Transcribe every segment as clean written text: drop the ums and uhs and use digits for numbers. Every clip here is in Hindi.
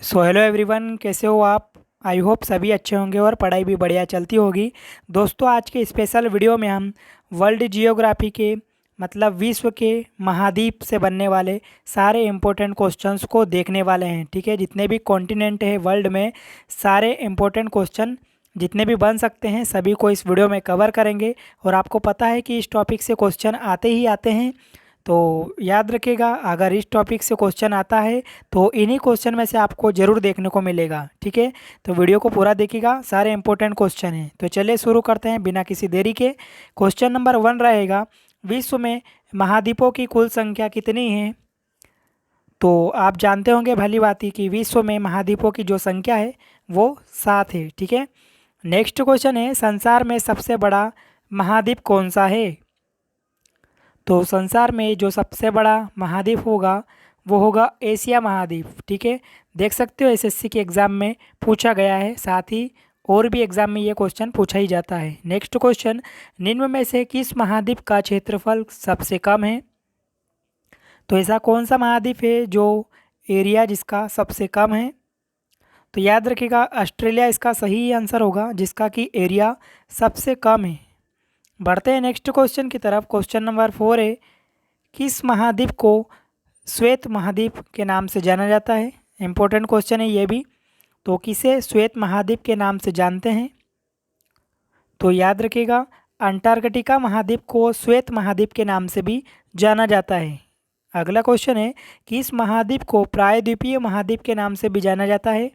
सो हेलो एवरीवन, कैसे हो आप। आई होप सभी अच्छे होंगे और पढ़ाई भी बढ़िया चलती होगी। दोस्तों, आज के स्पेशल वीडियो में हम वर्ल्ड जियोग्राफी के मतलब विश्व के महाद्वीप से बनने वाले सारे इम्पोर्टेंट क्वेश्चंस को देखने वाले हैं। ठीक है, जितने भी कॉन्टिनेंट है वर्ल्ड में, सारे इम्पोर्टेंट क्वेश्चन जितने भी बन सकते हैं सभी को इस वीडियो में कवर करेंगे। और आपको पता है कि इस टॉपिक से क्वेश्चन आते ही आते हैं, तो याद रखिएगा अगर इस टॉपिक से क्वेश्चन आता है तो इन्हीं क्वेश्चन में से आपको ज़रूर देखने को मिलेगा। ठीक है, तो वीडियो को पूरा देखिएगा, सारे इंपॉर्टेंट क्वेश्चन हैं। तो चलिए शुरू करते हैं बिना किसी देरी के। क्वेश्चन नंबर 1 रहेगा, विश्व में महाद्वीपों की कुल संख्या कितनी है। तो आप जानते होंगे भली बात ही कि विश्व में महाद्वीपों की जो संख्या है वो 7 है। ठीक है, नेक्स्ट क्वेश्चन है, संसार में सबसे बड़ा महाद्वीप कौन सा है। तो संसार में जो सबसे बड़ा महाद्वीप होगा वो होगा एशिया महाद्वीप। ठीक है, देख सकते हो एसएससी के एग्ज़ाम में पूछा गया है, साथ ही और भी एग्ज़ाम में ये क्वेश्चन पूछा ही जाता है। नेक्स्ट क्वेश्चन, निम्न में से किस महाद्वीप का क्षेत्रफल सबसे कम है। तो ऐसा कौन सा महाद्वीप है जो एरिया जिसका सबसे कम है। तो याद रखिएगा ऑस्ट्रेलिया इसका सही आंसर होगा, जिसका कि एरिया सबसे कम है। बढ़ते हैं नेक्स्ट क्वेश्चन की तरफ। क्वेश्चन नंबर 4 है, किस महाद्वीप को श्वेत महाद्वीप के नाम से जाना जाता है। इम्पोर्टेंट क्वेश्चन है ये भी। तो किसे श्वेत महाद्वीप के नाम से जानते हैं। तो याद रखिएगा अंटार्कटिका महाद्वीप को श्वेत महाद्वीप के नाम से भी जाना जाता है। अगला क्वेश्चन है, किस महाद्वीप को प्रायद्वीपीय महाद्वीप के नाम से भी जाना जाता है।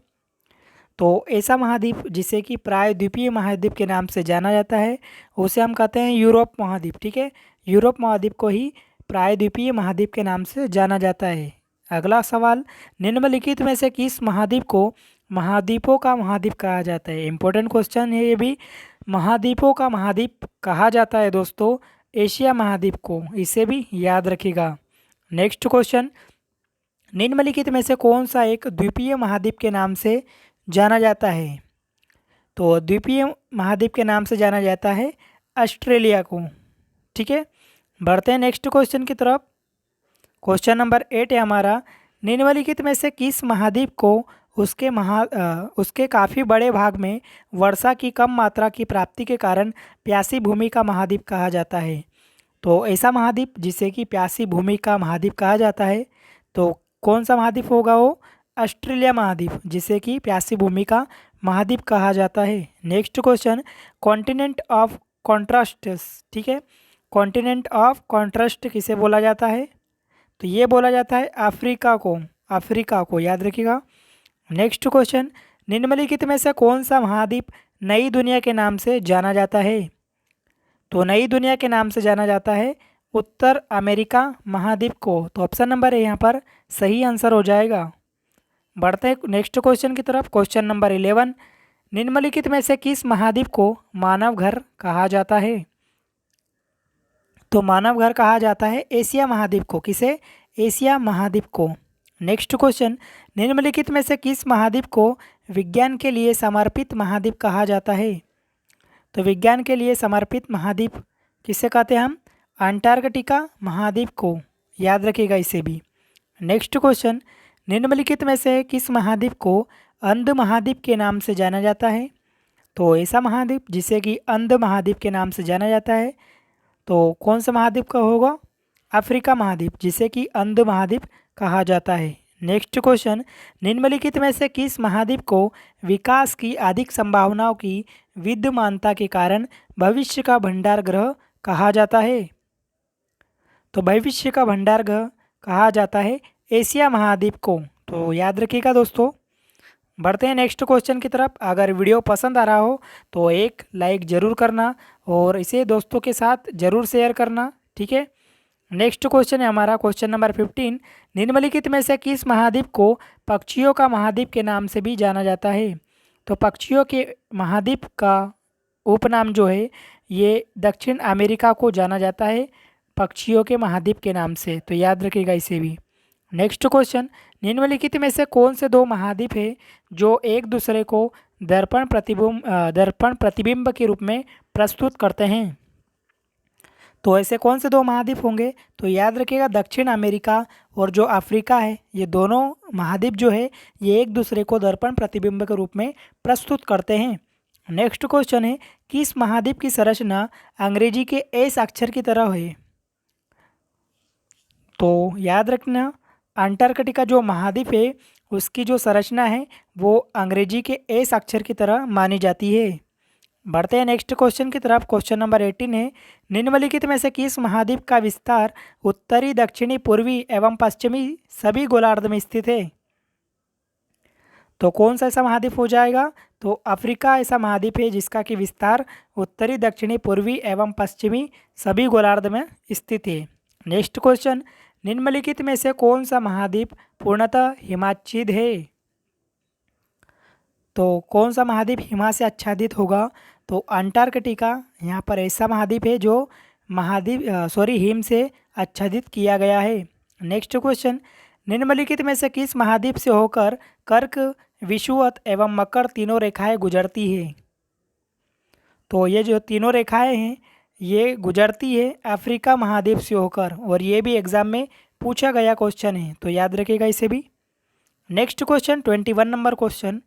तो ऐसा महाद्वीप जिसे कि प्रायद्वीपीय महाद्वीप के नाम से जाना जाता है उसे हम कहते हैं यूरोप महाद्वीप। ठीक है, यूरोप महाद्वीप को ही प्रायद्वीपीय महाद्वीप के नाम से जाना जाता है। अगला सवाल, निम्नलिखित में से किस महाद्वीप को महाद्वीपों का महाद्वीप कहा जाता है। इंपॉर्टेंट क्वेश्चन है ये भी। महाद्वीपों का महाद्वीप कहा जाता है दोस्तों एशिया महाद्वीप को, इसे भी याद रखिएगा। नेक्स्ट क्वेश्चन, निम्नलिखित में से कौन सा एक द्वीपीय महाद्वीप के नाम से जाना जाता है। तो द्वीपीय महाद्वीप के नाम से जाना जाता है ऑस्ट्रेलिया को। ठीक है, बढ़ते हैं नेक्स्ट क्वेश्चन की तरफ। क्वेश्चन नंबर 8 है हमारा, निम्नलिखित में से किस महाद्वीप को उसके काफ़ी बड़े भाग में वर्षा की कम मात्रा की प्राप्ति के कारण प्यासी भूमि का महाद्वीप कहा जाता है। तो ऐसा महाद्वीप जिसे कि प्यासी भूमि का महाद्वीप कहा जाता है, तो कौन सा महाद्वीप होगा वो ऑस्ट्रेलिया महाद्वीप, जिसे कि प्यासी भूमि का महाद्वीप कहा जाता है। Next question, continent of contrast. ठीक है, कॉन्टिनेंट ऑफ कॉन्ट्रास्ट किसे बोला जाता है। तो ये बोला जाता है अफ्रीका को, अफ्रीका को याद रखिएगा। नेक्स्ट क्वेश्चन, निम्नलिखित में से कौन सा महाद्वीप नई दुनिया के नाम से जाना जाता है। तो नई दुनिया के नाम से जाना जाता है उत्तर अमेरिका महाद्वीप को। तो ऑप्शन नंबर है यहाँ पर सही आंसर हो जाएगा। बढ़ते हैं नेक्स्ट क्वेश्चन की तरफ। क्वेश्चन नंबर 11, निम्नलिखित में से किस महाद्वीप को मानव घर कहा जाता है। तो मानव घर कहा जाता है एशिया महाद्वीप को। किसे, एशिया महाद्वीप को। नेक्स्ट क्वेश्चन, निम्नलिखित में से किस महाद्वीप को विज्ञान के लिए समर्पित महाद्वीप कहा जाता है। तो विज्ञान के लिए समर्पित महाद्वीप किसे कहते हैं हम, अंटार्कटिका महाद्वीप को, याद रखिएगा इसे भी। नेक्स्ट क्वेश्चन, निम्नलिखित में से किस महाद्वीप को अंध महाद्वीप के नाम से जाना जाता है। तो ऐसा महाद्वीप जिसे कि अंध महाद्वीप के नाम से जाना जाता है, तो कौन सा महाद्वीप का होगा, अफ्रीका महाद्वीप, जिसे कि अंध महाद्वीप कहा जाता है। नेक्स्ट क्वेश्चन, निम्नलिखित में से किस महाद्वीप को विकास की अधिक संभावनाओं की विद्यमानता के कारण भविष्य का भंडार ग्रह कहा जाता है। तो भविष्य का भंडार ग्रह कहा जाता है एशिया महाद्वीप को। तो याद रखिएगा दोस्तों। बढ़ते हैं नेक्स्ट क्वेश्चन की तरफ। अगर वीडियो पसंद आ रहा हो तो एक लाइक ज़रूर करना और इसे दोस्तों के साथ ज़रूर शेयर करना। ठीक है, नेक्स्ट क्वेश्चन है हमारा क्वेश्चन नंबर 15, निम्नलिखित में से किस महाद्वीप को पक्षियों का महाद्वीप के नाम से भी जाना जाता है। तो पक्षियों के महाद्वीप का उपनाम जो है ये दक्षिण अमेरिका को जाना जाता है पक्षियों के महाद्वीप के नाम से। तो याद रखिएगा इसे भी। नेक्स्ट क्वेश्चन, निम्नलिखित में से कौन से दो महाद्वीप है जो एक दूसरे को दर्पण प्रतिबिंब के रूप में प्रस्तुत करते हैं। तो ऐसे कौन से दो महाद्वीप होंगे? तो याद रखिएगा दक्षिण अमेरिका और जो अफ्रीका है, ये दोनों महाद्वीप जो है ये एक दूसरे को दर्पण प्रतिबिंब के रूप में प्रस्तुत करते हैं। नेक्स्ट क्वेश्चन है, किस महाद्वीप की संरचना अंग्रेजी के एस अक्षर की तरह है? तो याद रखना अंटार्कटिका जो महाद्वीप है उसकी जो संरचना है वो अंग्रेजी के एस अक्षर की तरह मानी जाती है। बढ़ते हैं नेक्स्ट क्वेश्चन की तरफ। क्वेश्चन नंबर 18 है, निम्नलिखित में से किस महाद्वीप का विस्तार उत्तरी, दक्षिणी, पूर्वी एवं पश्चिमी सभी गोलार्ध में स्थित है? तो कौन सा ऐसा महाद्वीप हो जाएगा? तो अफ्रीका ऐसा महाद्वीप है जिसका कि विस्तार उत्तरी, दक्षिणी, पूर्वी एवं पश्चिमी सभी गोलार्ध में स्थित है। नेक्स्ट क्वेश्चन, निम्नलिखित में से कौन सा महाद्वीप पूर्णतः हिमाच्छादित है? तो कौन सा महाद्वीप हिमा से आच्छादित होगा? तो अंटार्कटिका यहाँ पर ऐसा महाद्वीप है जो हिम से आच्छादित किया गया है। नेक्स्ट क्वेश्चन, निम्नलिखित में से किस महाद्वीप से होकर कर्क, विषुवत एवं मकर तीनों रेखाएं गुजरती है? तो ये जो तीनों रेखाएं हैं ये गुजरती है अफ्रीका महाद्वीप से होकर, और ये भी एग्जाम में पूछा गया क्वेश्चन है, तो याद रखिएगा इसे भी। नेक्स्ट क्वेश्चन 21 नंबर क्वेश्चन,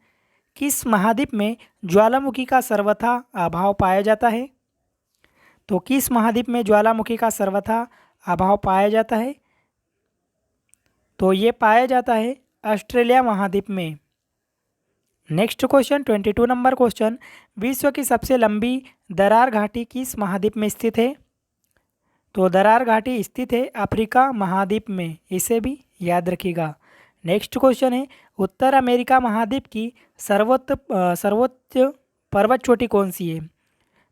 किस महाद्वीप में ज्वालामुखी का सर्वथा अभाव पाया जाता है? तो किस महाद्वीप में ज्वालामुखी का सर्वथा अभाव पाया जाता है? तो ये पाया जाता है ऑस्ट्रेलिया महाद्वीप में। नेक्स्ट क्वेश्चन 22 नंबर क्वेश्चन, विश्व की सबसे लंबी दरार घाटी किस महाद्वीप में स्थित है? तो दरार घाटी स्थित है अफ्रीका महाद्वीप में, इसे भी याद रखिएगा। नेक्स्ट क्वेश्चन है, उत्तर अमेरिका महाद्वीप की सर्वोच्च पर्वत चोटी कौन सी है?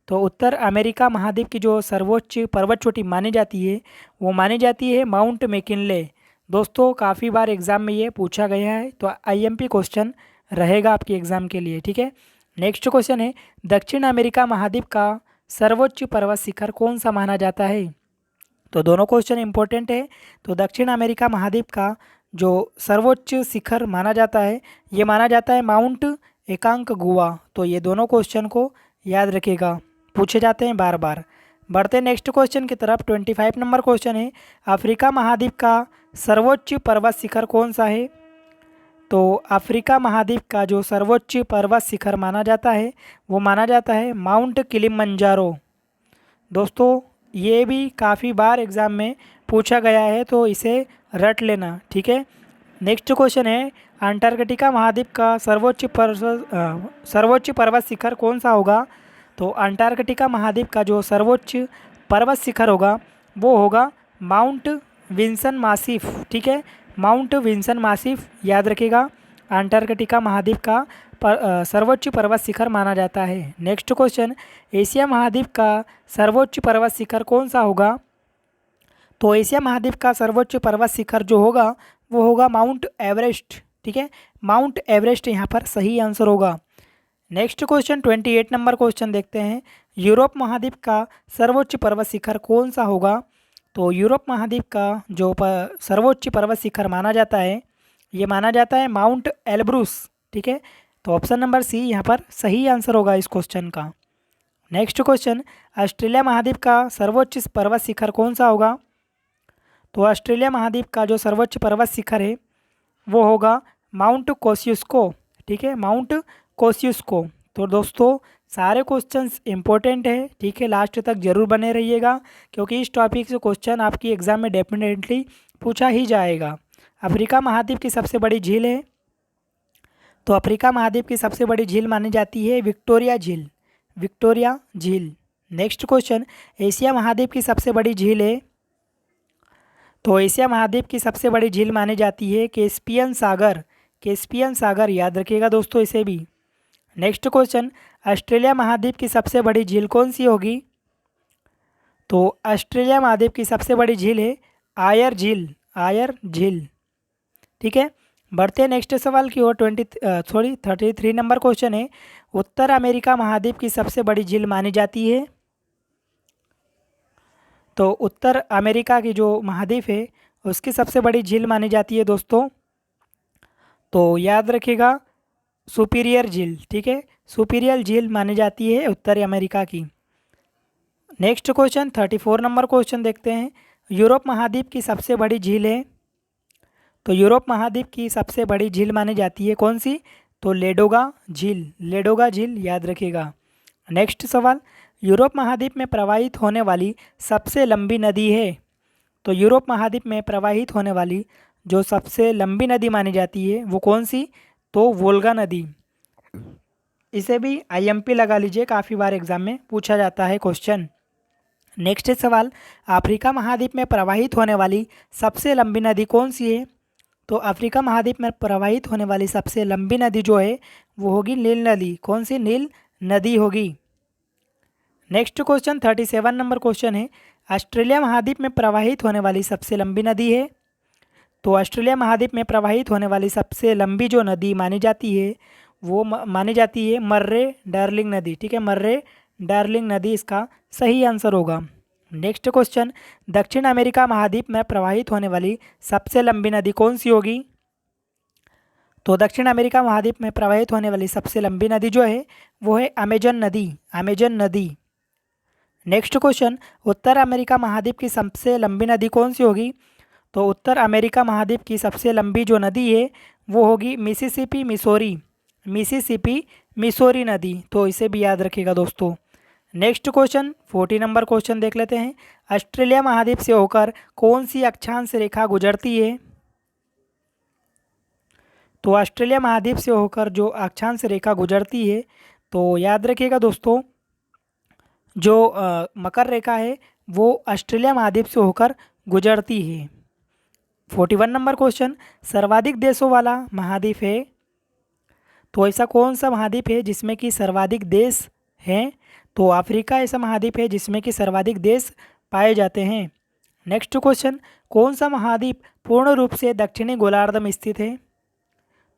तो उत्तर अमेरिका महाद्वीप की जो सर्वोच्च पर्वत चोटी मानी जाती है वो मानी जाती है माउंट मैकिनले। दोस्तों काफ़ी बार एग्ज़ाम में ये पूछा गया है, तो आईएमपी क्वेश्चन रहेगा आपके एग्ज़ाम के लिए, ठीक है। नेक्स्ट क्वेश्चन है, दक्षिण अमेरिका महाद्वीप का सर्वोच्च पर्वत शिखर कौन सा माना जाता है? तो दोनों क्वेश्चन इंपॉर्टेंट है। तो दक्षिण अमेरिका महाद्वीप का जो सर्वोच्च शिखर माना जाता है ये माना जाता है माउंट एकांकगुआ। तो ये दोनों क्वेश्चन को याद रखिएगा, पूछे जाते हैं बार बार। बढ़ते नेक्स्ट क्वेश्चन की तरफ। 25 नंबर क्वेश्चन है, अफ्रीका महाद्वीप का सर्वोच्च पर्वत शिखर कौन सा है? तो अफ्रीका महाद्वीप का जो सर्वोच्च पर्वत शिखर माना जाता है वो माना जाता है माउंट किलिमंजारो। दोस्तों ये भी काफ़ी बार एग्ज़ाम में पूछा गया है, तो इसे रट लेना, ठीक है। नेक्स्ट क्वेश्चन है, अंटार्कटिका महाद्वीप का सर्वोच्च पर्वत शिखर कौन सा होगा? तो अंटार्कटिका महाद्वीप का जो सर्वोच्च पर्वत शिखर होगा वो होगा माउंट विंसन मासिफ, ठीक है। माउंट विंसन मासिफ याद रखिएगा, अंटार्कटिका महाद्वीप का सर्वोच्च पर्वत शिखर माना जाता है। नेक्स्ट क्वेश्चन, एशिया महाद्वीप का सर्वोच्च पर्वत शिखर कौन सा होगा? तो एशिया महाद्वीप का सर्वोच्च पर्वत शिखर जो होगा वो होगा माउंट एवरेस्ट, ठीक है। माउंट एवरेस्ट यहाँ पर सही आंसर होगा। नेक्स्ट क्वेश्चन 28 नंबर क्वेश्चन देखते हैं, यूरोप महाद्वीप का सर्वोच्च पर्वत शिखर कौन सा होगा? तो यूरोप महाद्वीप का जो सर्वोच्च पर्वत शिखर माना जाता है ये माना जाता है माउंट एल्ब्रूस, ठीक है। तो ऑप्शन नंबर सी यहाँ पर सही आंसर होगा इस क्वेश्चन का। नेक्स्ट क्वेश्चन, ऑस्ट्रेलिया महाद्वीप का सर्वोच्च पर्वत शिखर कौन सा होगा? तो ऑस्ट्रेलिया महाद्वीप का जो सर्वोच्च पर्वत शिखर है वो होगा माउंट कोस्युस्को, ठीक है, माउंट कोस्युस्को। तो दोस्तों सारे क्वेश्चंस इंपॉर्टेंट है, ठीक है, लास्ट तक जरूर बने रहिएगा क्योंकि इस टॉपिक से क्वेश्चन आपकी एग्जाम में डेफिनेटली पूछा ही जाएगा। अफ्रीका महाद्वीप की सबसे बड़ी झील है? तो अफ्रीका महाद्वीप की सबसे बड़ी झील मानी जाती है विक्टोरिया झील, विक्टोरिया झील। नेक्स्ट क्वेश्चन, एशिया महाद्वीप की सबसे बड़ी झील है? तो एशिया महाद्वीप की सबसे बड़ी झील मानी जाती है कैस्पियन सागर, कैस्पियन सागर याद रखिएगा दोस्तों इसे भी। नेक्स्ट क्वेश्चन, ऑस्ट्रेलिया महाद्वीप की सबसे बड़ी झील कौन सी होगी? तो ऑस्ट्रेलिया महाद्वीप की सबसे बड़ी झील है आयर झील, आयर झील, ठीक है। बढ़ते हैं नेक्स्ट सवाल की ओर। 33 नंबर क्वेश्चन है, उत्तर अमेरिका महाद्वीप की सबसे बड़ी झील मानी जाती है? तो उत्तर अमेरिका की जो महाद्वीप है उसकी सबसे बड़ी झील मानी जाती है दोस्तों, तो याद रखिएगा सुपीरियर झील, ठीक है, सुपीरियर झील मानी जाती है उत्तर अमेरिका की। नेक्स्ट क्वेश्चन 34 नंबर क्वेश्चन देखते हैं। यूरोप महाद्वीप की सबसे बड़ी झील है, तो यूरोप महाद्वीप की सबसे बड़ी झील मानी जाती है कौन सी? तो लेडोगा झील, लेडोगा झील याद रखिएगा। नेक्स्ट सवाल, यूरोप महाद्वीप में प्रवाहित होने वाली सबसे लंबी नदी है, तो यूरोप महाद्वीप में प्रवाहित होने वाली जो सबसे लंबी नदी मानी जाती है वो कौन सी? तो वोल्गा नदी। इसे भी आईएमपी लगा लीजिए, काफ़ी बार एग्जाम में पूछा जाता है क्वेश्चन। नेक्स्ट सवाल, अफ्रीका महाद्वीप में प्रवाहित होने वाली सबसे लंबी नदी कौन सी है? तो अफ्रीका महाद्वीप में प्रवाहित होने वाली सबसे लंबी नदी जो है वो होगी नील नदी। कौन सी? नील नदी होगी। नेक्स्ट क्वेश्चन 37 नंबर क्वेश्चन है, ऑस्ट्रेलिया महाद्वीप में प्रवाहित होने वाली सबसे लंबी नदी है, तो ऑस्ट्रेलिया महाद्वीप में प्रवाहित होने वाली सबसे लंबी जो नदी मानी जाती है वो मानी जाती है मर्रे डार्लिंग नदी। ठीक है, मर्रे डार्लिंग नदी इसका सही आंसर होगा। नेक्स्ट क्वेश्चन, दक्षिण अमेरिका महाद्वीप में प्रवाहित होने वाली सबसे लंबी नदी कौन सी होगी? तो दक्षिण अमेरिका महाद्वीप में प्रवाहित होने वाली सबसे लंबी नदी जो है वो है अमेजन नदी, अमेजन नदी। नेक्स्ट क्वेश्चन, उत्तर अमेरिका महाद्वीप की सबसे लंबी नदी कौन सी होगी? तो उत्तर अमेरिका महाद्वीप की सबसे लंबी जो नदी है वो होगी मिसिसिपी मिसोरी, मिसिसिपी मिसोरी नदी। तो इसे भी याद रखिएगा दोस्तों। नेक्स्ट क्वेश्चन 40 नंबर क्वेश्चन देख लेते हैं। ऑस्ट्रेलिया महाद्वीप से होकर कौन सी अक्षांश रेखा गुजरती है? तो ऑस्ट्रेलिया महाद्वीप से होकर जो अक्षांश रेखा गुजरती है तो याद रखिएगा दोस्तों, जो मकर रेखा है वो ऑस्ट्रेलिया महाद्वीप से होकर गुजरती है। 41 नंबर क्वेश्चन, सर्वाधिक देशों वाला महाद्वीप है, तो ऐसा कौन सा महाद्वीप है जिसमें कि सर्वाधिक देश हैं? तो अफ्रीका ऐसा महाद्वीप है जिसमें कि सर्वाधिक देश पाए जाते हैं। नेक्स्ट क्वेश्चन, कौन सा महाद्वीप पूर्ण रूप से दक्षिणी गोलार्ध में स्थित है?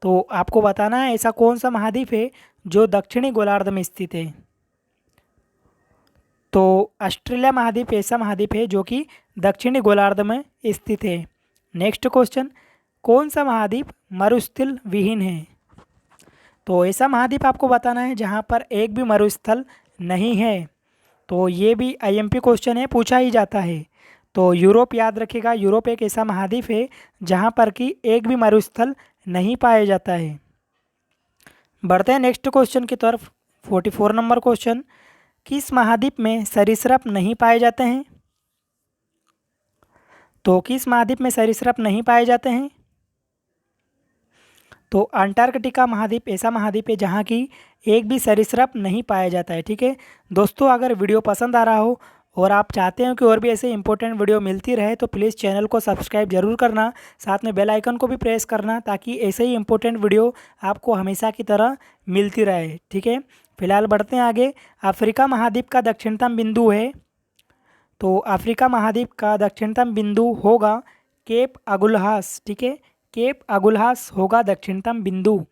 तो आपको बताना है ऐसा कौन सा महाद्वीप है जो दक्षिणी गोलार्ध में स्थित है। तो ऑस्ट्रेलिया महाद्वीप ऐसा महाद्वीप है जो कि दक्षिणी गोलार्ध में स्थित है। नेक्स्ट क्वेश्चन, कौन सा महाद्वीप मरुस्थल विहीन है? तो ऐसा महाद्वीप आपको बताना है जहाँ पर एक भी मरुस्थल नहीं है। तो ये भी आईएमपी क्वेश्चन है, पूछा ही जाता है। तो यूरोप याद रखिएगा, यूरोप एक ऐसा महाद्वीप है जहाँ पर कि एक भी मरुस्थल नहीं पाया जाता है। बढ़ते हैं नेक्स्ट क्वेश्चन की तरफ। 44 नंबर क्वेश्चन, किस महाद्वीप में सरीसृप नहीं पाए जाते हैं? तो किस महाद्वीप में सरीसृप नहीं पाए जाते हैं? तो अंटार्कटिका महाद्वीप ऐसा महाद्वीप है जहाँ की एक भी सरीसृप नहीं पाया जाता है। ठीक है दोस्तों, अगर वीडियो पसंद आ रहा हो और आप चाहते हो कि और भी ऐसे इंपॉर्टेंट वीडियो मिलती रहे तो प्लीज़ चैनल को सब्सक्राइब जरूर करना, साथ में बेल आइकन को भी प्रेस करना ताकि ऐसे ही इंपॉर्टेंट वीडियो आपको हमेशा की तरह मिलती रहे। ठीक है, फिलहाल बढ़ते हैं आगे। अफ्रीका महाद्वीप का दक्षिणतम बिंदु है, तो अफ्रीका महाद्वीप का दक्षिणतम बिंदु होगा केप अगुल्हास। ठीक है, केप अगुल्हास होगा दक्षिणतम बिंदु।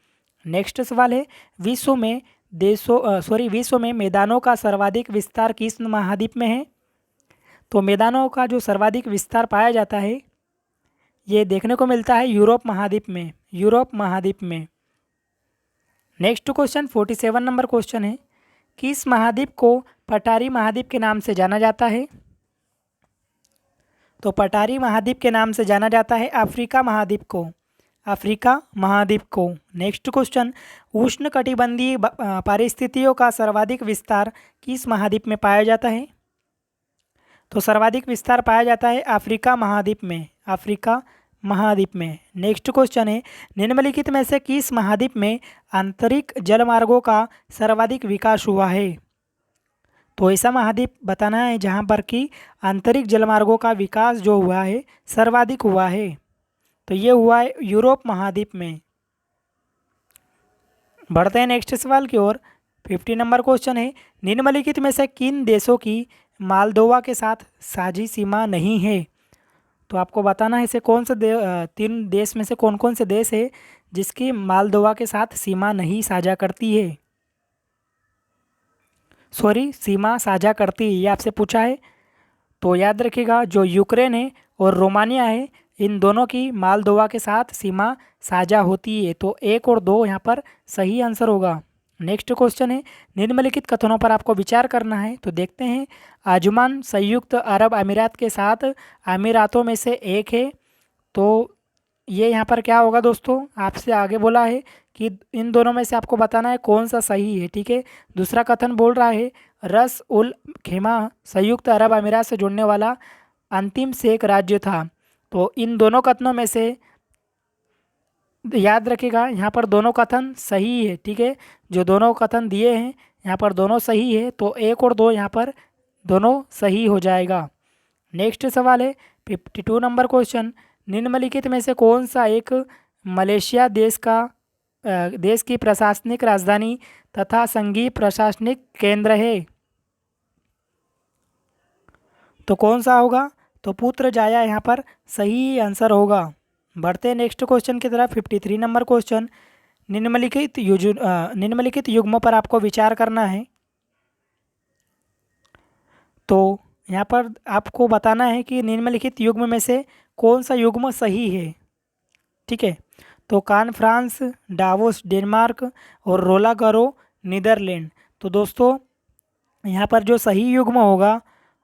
नेक्स्ट सवाल है, विश्व में मैदानों का सर्वाधिक विस्तार किस महाद्वीप में है? तो मैदानों का जो सर्वाधिक विस्तार पाया जाता है ये देखने को मिलता है यूरोप महाद्वीप में, यूरोप महाद्वीप में। नेक्स्ट क्वेश्चन 47 नंबर क्वेश्चन है, किस महाद्वीप को पठारी महाद्वीप के नाम से जाना जाता है? तो पठारी महाद्वीप के नाम से जाना जाता है अफ्रीका महाद्वीप को, अफ्रीका महाद्वीप को। नेक्स्ट क्वेश्चन, उष्णकटिबंधीय परिस्थितियों का सर्वाधिक विस्तार किस महाद्वीप में पाया जाता है? तो सर्वाधिक विस्तार पाया जाता है अफ्रीका महाद्वीप में, अफ्रीका महाद्वीप में। नेक्स्ट क्वेश्चन है, निम्नलिखित में से किस महाद्वीप में आंतरिक जलमार्गों का सर्वाधिक विकास हुआ है? तो ऐसा महाद्वीप बताना है जहाँ पर कि आंतरिक जलमार्गों का विकास जो हुआ है सर्वाधिक हुआ है, तो ये हुआ है यूरोप महाद्वीप में। बढ़ते हैं नेक्स्ट सवाल की ओर। 50 नंबर क्वेश्चन है, निम्नलिखित में से किन देशों की मालदोवा के साथ साझी सीमा नहीं है? तो आपको बताना है ऐसे कौन से 3 देश में से कौन कौन से देश है जिसकी मालदोवा के साथ सीमा नहीं साझा करती है, सीमा साझा करती है, ये आपसे पूछा है। तो याद रखिएगा जो यूक्रेन है और रोमानिया है इन दोनों की मालदोवा के साथ सीमा साझा होती है। तो 1 और 2 यहाँ पर सही आंसर होगा। नेक्स्ट क्वेश्चन है, निम्नलिखित कथनों पर आपको विचार करना है। तो देखते हैं, आजुमान संयुक्त अरब अमीरात के 7 अमीरातों में से एक है। तो ये यहाँ पर क्या होगा दोस्तों, आपसे आगे बोला है कि इन दोनों में से आपको बताना है कौन सा सही है। ठीक है, दूसरा कथन बोल रहा है, रस उल खेमा संयुक्त अरब अमीरात से जुड़ने वाला अंतिम शेख राज्य था। तो इन दोनों कथनों में से याद रखिएगा, यहाँ पर दोनों कथन सही है। ठीक है, जो दोनों कथन दिए हैं यहाँ पर दोनों सही है, तो 1 और 2 यहाँ पर दोनों सही हो जाएगा। नेक्स्ट सवाल है 52 नंबर क्वेश्चन, निम्नलिखित में से कौन सा एक मलेशिया देश की प्रशासनिक राजधानी तथा संघीय प्रशासनिक केंद्र है। तो कौन सा होगा, तो पुत्रजाया यहाँ पर सही आंसर होगा। बढ़ते हैं नेक्स्ट क्वेश्चन की तरफ। 53 नंबर क्वेश्चन, निम्नलिखित युग्मों पर आपको विचार करना है। तो यहाँ पर आपको बताना है कि निम्नलिखित युग्म में से कौन सा युग्म सही है। ठीक है, तो कान फ्रांस, डावोस डेनमार्क और रोला गरो नीदरलैंड। तो दोस्तों यहाँ पर जो सही युग्म होगा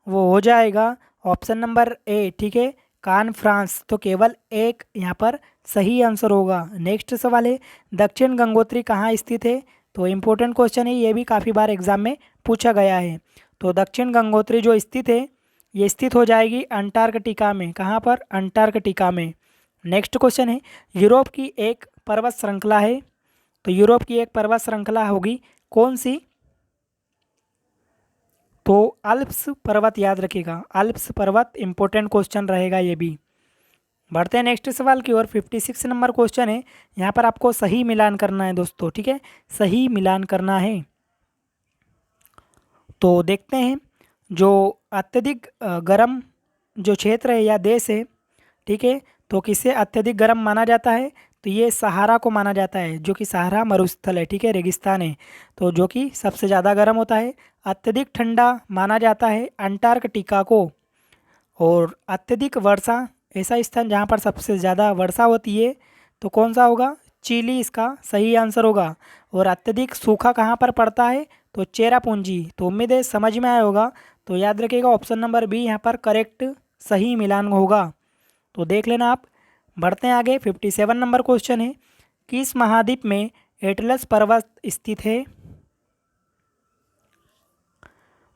वो हो जाएगा ऑप्शन नंबर ए। ठीक है, कान फ्रांस। तो केवल एक यहाँ पर सही आंसर होगा। नेक्स्ट सवाल है, दक्षिण गंगोत्री कहाँ स्थित है। तो इम्पोर्टेंट क्वेश्चन है, ये भी काफ़ी बार एग्जाम में पूछा गया है। तो दक्षिण गंगोत्री जो स्थित है ये स्थित हो जाएगी अंटार्कटिका में। कहाँ पर, अंटार्कटिका में। नेक्स्ट क्वेश्चन है, यूरोप की एक पर्वत श्रृंखला है। तो यूरोप की एक पर्वत श्रृंखला होगी कौन सी, तो अल्प्स पर्वत याद रखिएगा, अल्प्स पर्वत इंपॉर्टेंट क्वेश्चन रहेगा ये भी। बढ़ते हैं नेक्स्ट सवाल की ओर। 56 नंबर क्वेश्चन है, यहाँ पर आपको सही मिलान करना है दोस्तों। ठीक है, सही मिलान करना है। तो देखते हैं, जो अत्यधिक गर्म जो क्षेत्र है या देश है, ठीक है, तो किसे अत्यधिक गर्म माना जाता है, तो ये सहारा को माना जाता है, जो कि सहारा मरुस्थल है। ठीक है, रेगिस्तान है, तो जो कि सबसे ज़्यादा गर्म होता है। अत्यधिक ठंडा माना जाता है अंटार्कटिका को। और अत्यधिक वर्षा, ऐसा स्थान जहाँ पर सबसे ज़्यादा वर्षा होती है, तो कौन सा होगा, चिली इसका सही आंसर होगा। और अत्यधिक सूखा कहाँ पर पड़ता है, तो चेरापूंजी। तो उम्मीद है समझ में आया होगा। तो याद रखिएगा ऑप्शन नंबर बी यहाँ पर करेक्ट सही मिलान होगा। तो देख लेना आप। बढ़ते हैं आगे। 57 नंबर क्वेश्चन है, किस महाद्वीप में एटलस पर्वत स्थित है।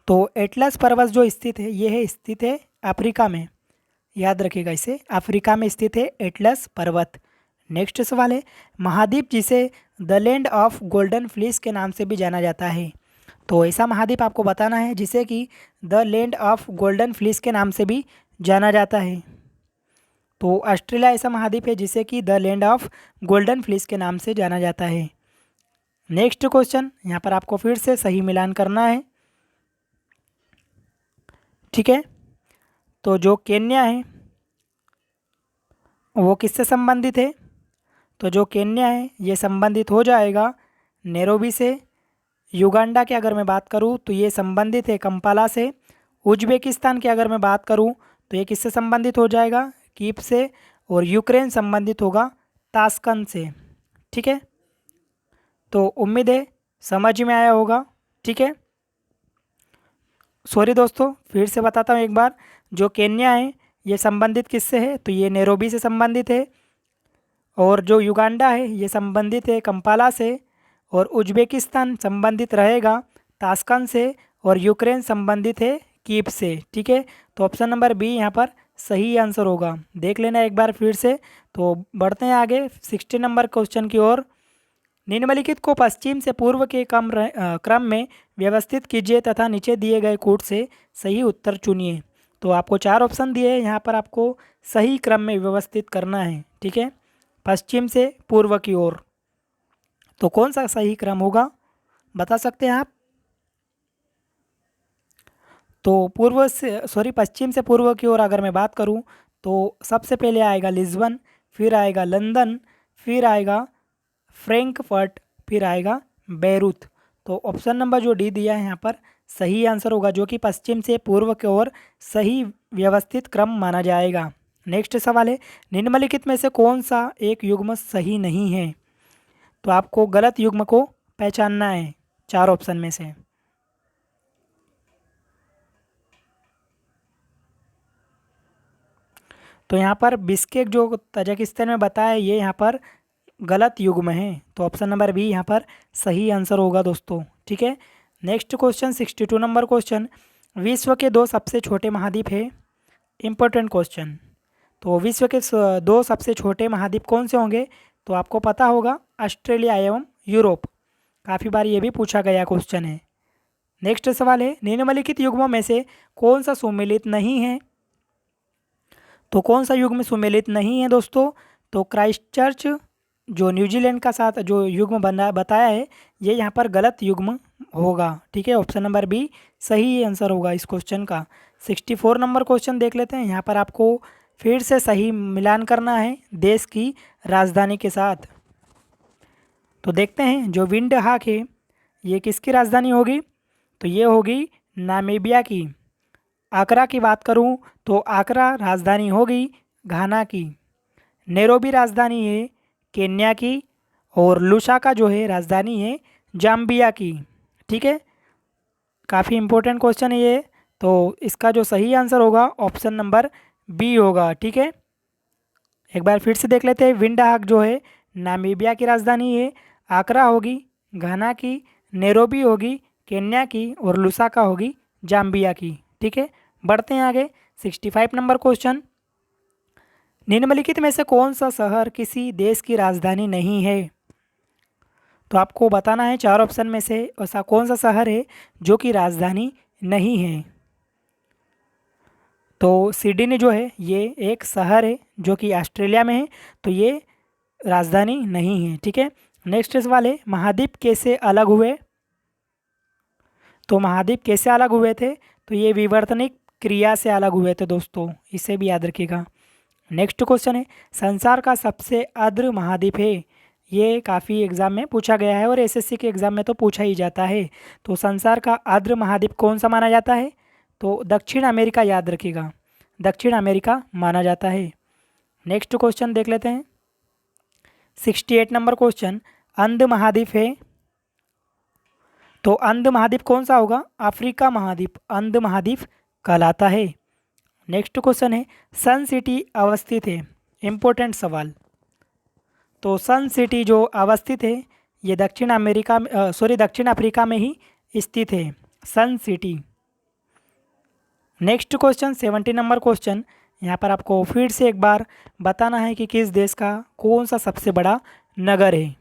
तो एटलस पर्वत जो स्थित है ये है स्थित है अफ्रीका में। याद रखिएगा, इसे अफ्रीका में स्थित है एटलस पर्वत। नेक्स्ट सवाल है, महाद्वीप जिसे the land of golden fleece के नाम से भी जाना जाता है। तो ऐसा महाद्वीप आपको बताना है जिसे कि the land of golden fleece के नाम से भी जाना जाता है। तो ऑस्ट्रेलिया ऐसा महाद्वीप है जिसे कि the land of golden fleece के नाम से जाना जाता है। नेक्स्ट क्वेश्चन, यहाँ पर आपको फिर से सही मिलान करना है। ठीक है, तो जो केन्या है वो किससे संबंधित है, तो जो केन्या है ये संबंधित हो जाएगा नैरोबी से। युगांडा की अगर मैं बात करूँ तो ये संबंधित है कंपाला से। उज्बेकिस्तान की अगर मैं बात करूँ तो ये किससे संबंधित हो जाएगा, कीप से। और यूक्रेन संबंधित होगा ताशकंद से। ठीक है, तो उम्मीद है समझ में आया होगा। ठीक है, सॉरी दोस्तों, फिर से बताता हूँ एक बार। जो केन्या है ये संबंधित किससे है, तो ये नैरोबी से संबंधित है। और जो युगांडा है ये संबंधित है कंपाला से। और उज्बेकिस्तान संबंधित रहेगा ताशकंद से। और यूक्रेन संबंधित है कीव से। ठीक है, तो ऑप्शन नंबर बी यहाँ पर सही आंसर होगा। देख लेना एक बार फिर से। तो बढ़ते हैं आगे 60 नंबर क्वेश्चन की ओर। निम्नलिखित को पश्चिम से पूर्व के क्रम में व्यवस्थित कीजिए तथा नीचे दिए गए कूट से सही उत्तर चुनिए। तो आपको 4 ऑप्शन दिए हैं, यहाँ पर आपको सही क्रम में व्यवस्थित करना है। ठीक है, पश्चिम से पूर्व की ओर। तो कौन सा सही क्रम होगा, बता सकते हैं आप। तो पश्चिम से पूर्व की ओर अगर मैं बात करूं तो सबसे पहले आएगा लिस्बन, फिर आएगा लंदन, फिर आएगा फ्रैंकफर्ट, फिर आएगा बेरूत। तो ऑप्शन नंबर जो डी दिया है यहाँ पर सही आंसर होगा, जो कि पश्चिम से पूर्व की ओर सही व्यवस्थित क्रम माना जाएगा। नेक्स्ट सवाल है, निम्नलिखित में से कौन सा एक युग्म सही नहीं है। तो आपको गलत युग्म को पहचानना है चार ऑप्शन में से। तो यहाँ पर बिश्केक जो तजाकिस्तान में बताया है, ये यहाँ पर गलत युग्म है, तो ऑप्शन नंबर बी यहाँ पर सही आंसर होगा दोस्तों। ठीक है, नेक्स्ट क्वेश्चन 62 नंबर क्वेश्चन, विश्व के दो सबसे छोटे महाद्वीप है। Important question. तो विश्व के दो सबसे छोटे महाद्वीप कौन से होंगे? तो आपको पता होगा ऑस्ट्रेलिया एवं यूरोप। काफ़ी बार ये भी पूछा गया क्वेश्चन है। नेक्स्ट सवाल है, निम्नलिखित युग्मों में से कौन सा सुमेलित नहीं है? तो कौन सा युग्म सुमेलित नहीं है दोस्तों? तो क्राइस्टचर्च जो न्यूजीलैंड का साथ जो युग्म बना बताया है, ये यहाँ पर गलत युग्म होगा। ठीक है, ऑप्शन नंबर बी सही आंसर होगा इस क्वेश्चन का। 64 नंबर क्वेश्चन देख लेते हैं। यहाँ पर आपको फिर से सही मिलान करना है देश की राजधानी के साथ। तो देखते हैं, जो विंड हाक है ये किसकी राजधानी होगी? तो ये होगी नामीबिया की। आकरा की बात करूं तो आकरा राजधानी होगी घाना की। नैरोबी राजधानी है केन्या की। और लुसाका जो है राजधानी है जाम्बिया की। ठीक है, काफ़ी इंपॉर्टेंट क्वेश्चन है ये। तो इसका जो सही आंसर होगा ऑप्शन नंबर बी होगा। ठीक है, एक बार फिर से देख लेते हैं। विंड हाक जो है नामीबिया की राजधानी है, आकरा होगी घाना की, नैरोबी होगी केन्या की और लुसाका होगी जाम्बिया की। ठीक है, बढ़ते हैं आगे। 65 नंबर क्वेश्चन, निम्नलिखित में से कौन सा शहर किसी देश की राजधानी नहीं है? तो आपको बताना है चार ऑप्शन में से ऐसा कौन सा शहर है जो कि राजधानी नहीं है। तो सिडनी जो है ये एक शहर है जो कि ऑस्ट्रेलिया में है, तो ये राजधानी नहीं है। ठीक है, नेक्स्ट सवाल है, महाद्वीप कैसे अलग हुए? तो महाद्वीप कैसे अलग हुए थे? तो ये विवर्तनिक क्रिया से अलग हुए थे दोस्तों, इसे भी याद रखिएगा। नेक्स्ट क्वेश्चन है, संसार का सबसे आर्द्र महाद्वीप है। ये काफ़ी एग्जाम में पूछा गया है और एसएससी के एग्जाम में तो पूछा ही जाता है। तो संसार का आर्द्र महाद्वीप कौन सा माना जाता है? तो दक्षिण अमेरिका, याद रखिएगा, दक्षिण अमेरिका माना जाता है। नेक्स्ट क्वेश्चन देख लेते हैं। 68 नंबर क्वेश्चन, अंध महाद्वीप है। तो अंध महाद्वीप कौन सा होगा? अफ्रीका महाद्वीप अंध महाद्वीप कहलाता है। नेक्स्ट क्वेश्चन है, सन सिटी अवस्थित है। इम्पोर्टेंट सवाल। तो सन सिटी जो अवस्थित है ये दक्षिण अफ्रीका में ही स्थित है Sun City. Next question 70 number question, यहाँ पर आपको फिर से एक बार बताना है कि किस देश का कौन सा सबसे बड़ा नगर है।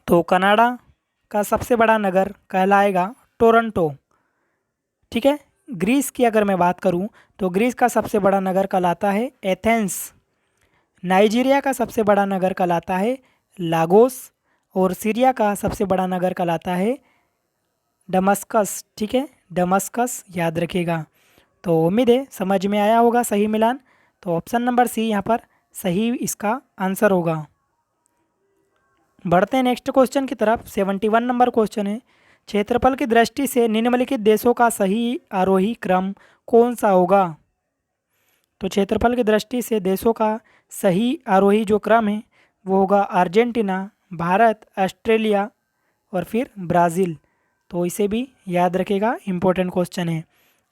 तो कनाडा का सबसे बड़ा नगर कहलाएगा टोरंटो। ठीक है, ग्रीस की अगर मैं बात करूं तो ग्रीस का सबसे बड़ा नगर कहलाता है एथेंस। नाइजीरिया का सबसे बड़ा नगर कहलाता है लागोस। और सीरिया का सबसे बड़ा नगर कहलाता है दमस्कस। ठीक है, दमस्कस याद रखिएगा। तो उम्मीद है समझ में आया होगा सही मिलान। तो ऑप्शन नंबर सी यहाँ पर सही इसका आंसर होगा। बढ़ते हैं नेक्स्ट क्वेश्चन की तरफ। 71 नंबर क्वेश्चन है, क्षेत्रफल की दृष्टि से निम्नलिखित देशों का सही आरोही क्रम कौन सा होगा? तो क्षेत्रफल की दृष्टि से देशों का सही आरोही जो क्रम है वो होगा अर्जेंटीना, भारत, ऑस्ट्रेलिया और फिर ब्राज़ील। तो इसे भी याद रखेगा, इंपॉर्टेंट क्वेश्चन है।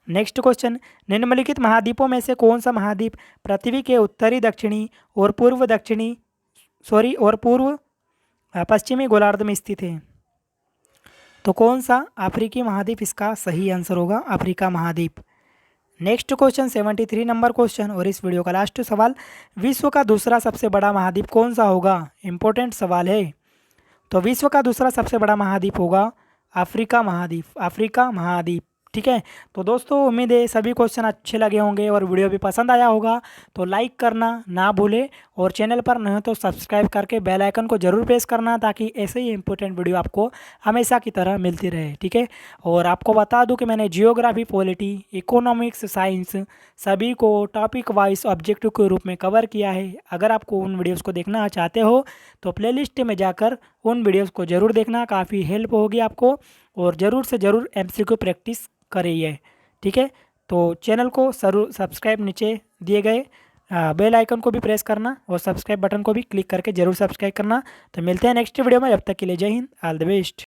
नेक्स्ट क्वेश्चन, निम्नलिखित महाद्वीपों में से कौन सा महाद्वीप पृथ्वी के उत्तरी दक्षिणी और पूर्व पश्चिमी गोलार्ध में स्थित है? तो कौन सा अफ्रीकी महाद्वीप इसका सही आंसर होगा? अफ्रीका महाद्वीप। नेक्स्ट क्वेश्चन 73 नंबर क्वेश्चन और इस वीडियो का लास्ट सवाल, विश्व का दूसरा सबसे बड़ा महाद्वीप कौन सा होगा? इंपॉर्टेंट सवाल है। तो विश्व का दूसरा सबसे बड़ा महाद्वीप होगा अफ्रीका महाद्वीप, अफ्रीका महाद्वीप। ठीक है, तो दोस्तों उम्मीद है सभी क्वेश्चन अच्छे लगे होंगे और वीडियो भी पसंद आया होगा। तो लाइक करना ना भूले और चैनल पर न हो तो सब्सक्राइब करके बेल आइकन को ज़रूर प्रेस करना, ताकि ऐसे ही इंपॉर्टेंट वीडियो आपको हमेशा की तरह मिलती रहे। ठीक है, और आपको बता दूं कि मैंने जियोग्राफी, पॉलिटी, इकोनॉमिक्स, साइंस सभी को टॉपिक वाइज ऑब्जेक्टिव के रूप में कवर किया है। अगर आपको उन वीडियोज़ को देखना चाहते हो तो प्लेलिस्ट में जाकर उन वीडियोज़ को ज़रूर देखना, काफ़ी हेल्प होगी आपको। और ज़रूर से ज़रूर MCQ प्रैक्टिस करिए। ठीक है, तो चैनल को जरूर सब्सक्राइब नीचे दिए गए बेल आइकन को भी प्रेस करना और सब्सक्राइब बटन को भी क्लिक करके जरूर सब्सक्राइब करना। तो मिलते हैं नेक्स्ट वीडियो में, जब तक के लिए जय हिंद, ऑल द बेस्ट।